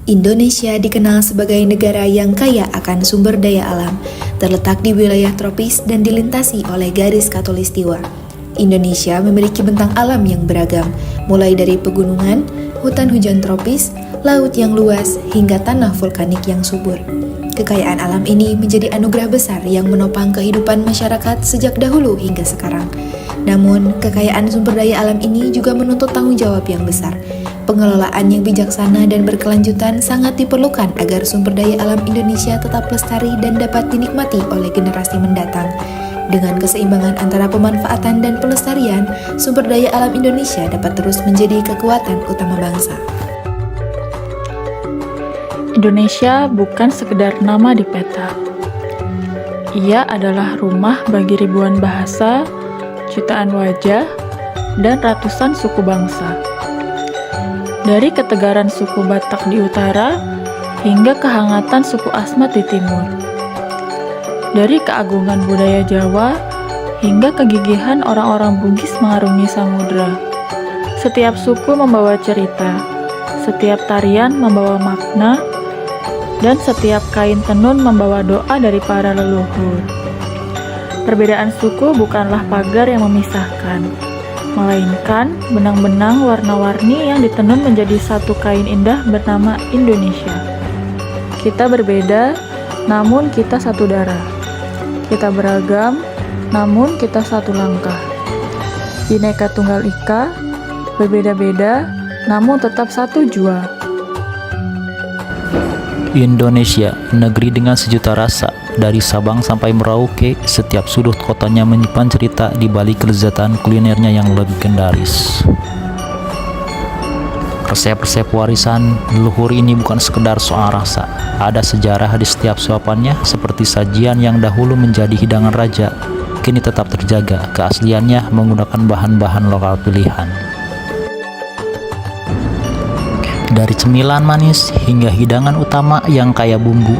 Indonesia dikenal sebagai negara yang kaya akan sumber daya alam, terletak di wilayah tropis dan dilintasi oleh garis khatulistiwa. Indonesia memiliki bentang alam yang beragam, mulai dari pegunungan, hutan hujan tropis, laut yang luas, hingga tanah vulkanik yang subur. Kekayaan alam ini menjadi anugerah besar yang menopang kehidupan masyarakat sejak dahulu hingga sekarang. Namun, kekayaan sumber daya alam ini juga menuntut tanggung jawab yang besar. Pengelolaan yang bijaksana dan berkelanjutan sangat diperlukan agar sumber daya alam Indonesia tetap lestari dan dapat dinikmati oleh generasi mendatang. Dengan keseimbangan antara pemanfaatan dan pelestarian, sumber daya alam Indonesia dapat terus menjadi kekuatan utama bangsa. Indonesia bukan sekedar nama di peta. Ia adalah rumah bagi ribuan bahasa, jutaan wajah, dan ratusan suku bangsa. Dari ketegaran suku Batak di utara hingga kehangatan suku Asmat di timur. Dari keagungan budaya Jawa hingga kegigihan orang-orang Bugis mengarungi samudra. Setiap suku membawa cerita, setiap tarian membawa makna, dan setiap kain tenun membawa doa dari para leluhur. Perbedaan suku bukanlah pagar yang memisahkan, melainkan benang-benang warna-warni yang ditenun menjadi satu kain indah bernama Indonesia. Kita berbeda, namun kita satu darah. Kita beragam, namun kita satu langkah. Bhinneka Tunggal Ika, berbeda-beda, namun tetap satu jua. Indonesia, negeri dengan sejuta rasa. Dari Sabang sampai Merauke, setiap sudut kotanya menyimpan cerita di balik kelezatan kulinernya yang legendaris. Resep-resep warisan leluhur ini bukan sekedar soal rasa. Ada sejarah di setiap suapannya, seperti sajian yang dahulu menjadi hidangan raja, kini tetap terjaga keasliannya menggunakan bahan-bahan lokal pilihan. Dari cemilan manis hingga hidangan utama yang kaya bumbu,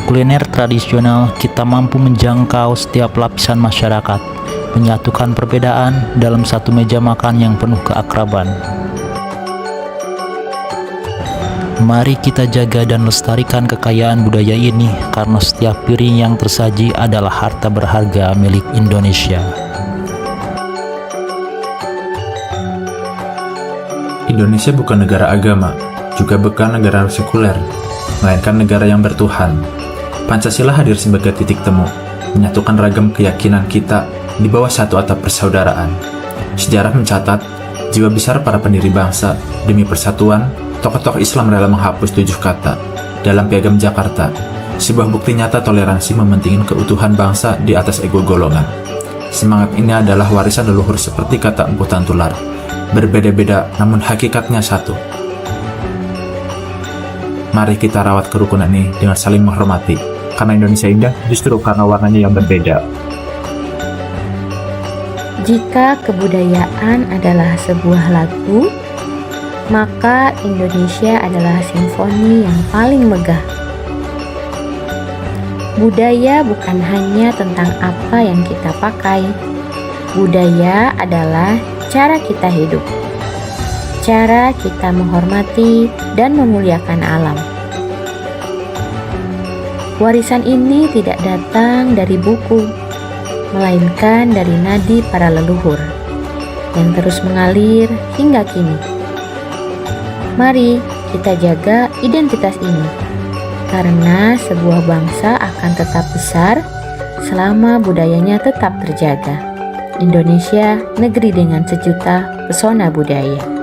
kuliner tradisional kita mampu menjangkau setiap lapisan masyarakat, menyatukan perbedaan dalam satu meja makan yang penuh keakraban. Mari kita jaga dan lestarikan kekayaan budaya ini, karena setiap piring yang tersaji adalah harta berharga milik Indonesia. Indonesia bukan negara agama, juga bukan negara sekuler, melainkan negara yang bertuhan. Pancasila hadir sebagai titik temu, menyatukan ragam keyakinan kita di bawah satu atap persaudaraan. Sejarah mencatat, jiwa besar para pendiri bangsa demi persatuan, tokoh-tokoh Islam rela menghapus 7 kata dalam Piagam Jakarta, sebuah bukti nyata toleransi mementingkan keutuhan bangsa di atas ego golongan. Semangat ini adalah warisan leluhur seperti kata Empu Tantular, berbeda-beda namun hakikatnya satu. Mari kita rawat kerukunan ini dengan saling menghormati, karena Indonesia indah justru karena warnanya yang berbeda. Jika kebudayaan adalah sebuah lagu, maka Indonesia adalah simfoni yang paling megah. Budaya bukan hanya tentang apa yang kita pakai. Budaya adalah cara kita hidup, cara kita menghormati dan memuliakan alam. Warisan ini tidak datang dari buku, melainkan dari nadi para leluhur yang terus mengalir hingga kini. Mari kita jaga identitas ini, karena sebuah bangsa akan tetap besar selama budayanya tetap terjaga. Indonesia, negeri dengan sejuta pesona budaya.